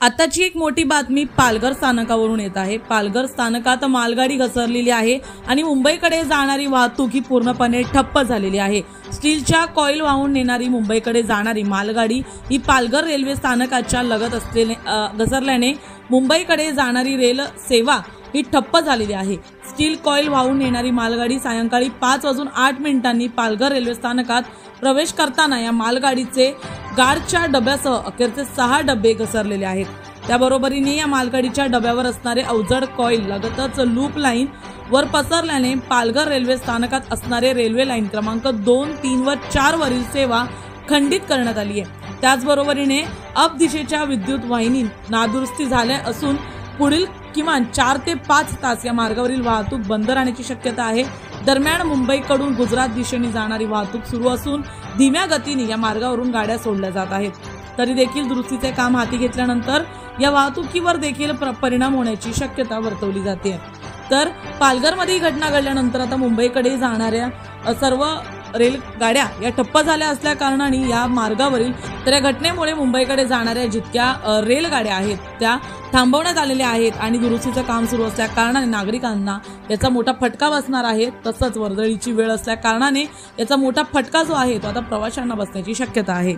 आताची एक मोठी बातमी पालघर स्थानकावरून येत आहे। पालघर स्थानकात मालगाडी घसरलेली आहे आणि मुंबईकडे जाणारी वाहतूक ही पूर्णपणे ठप्प झालेली आहे। स्टीलच्या कॉईल वाहून नेणारी मुंबईकडे जाणारी मालगाडी ही पालघर रेल्वे स्थानकाच्या लगत घसरल्याने मुंबईकडे जाणारी रेल सेवा ही ठप्प झालेली आहे। स्टील कॉईल वाहून नेणारी मालगाडी सायंकाळी 5:08 पालघर रेल्वे स्थानकात प्रवेश करताना या मालगाडीचे गार्डच्या डब्यासह अखेरचे 6 डबे घसरलेले आहेत। त्याबरोबरीने या मालगाडीच्या डब्यावर असणारे अवजड कॉईल लगतच लूप लाईन वर पसरल्याने पालघर रेल्वे स्थानकात असणारे रेल्वे लाईन क्रमांक 2, 3 व 4 वरील सेवा खंडित करण्यात आली आहे। त्याचबरोबरीने अप दिशेच्या विद्युत वाहिनी नादुरुस्ती झाल्या असून पुढील किमान 4 ते 5 तास या मार्गावरील वाहतूक बंद राहण्याची शक्यता आहे। दरम्यान मुंबईकडून गुजरात दिशेने जाणारी वाहतूक सुरू असून धीम्या गतीने या मार्गावरून गाड्या सोडल्या जात आहेत। तरी देखील दुरुस्तीचे काम हाती घेतल्यानंतर या वाहतुकीवर देखील परिणाम होण्याची शक्यता वर्तवली जाते। तर पालघरमध्ये ही घटना घडल्यानंतर आता मुंबईकडे जाणाऱ्या सर्व रेलगाड्या या ठप्प झाल्या असल्या कारणाने या मार्गावरील तर या घटनेमुळे मुंबईकडे जाणाऱ्या जितक्या रेलगाड्या आहेत त्या थांबवण्यात आलेल्या आहेत आणि दुरुस्तीचं काम सुरू असल्या कारणाने नागरिकांना याचा मोठा फटका बसणार आहे। तसंच वर्दळीची वेळ असल्या कारणाने याचा मोठा फटका जो आहे तो आता प्रवाशांना बसण्याची शक्यता आहे।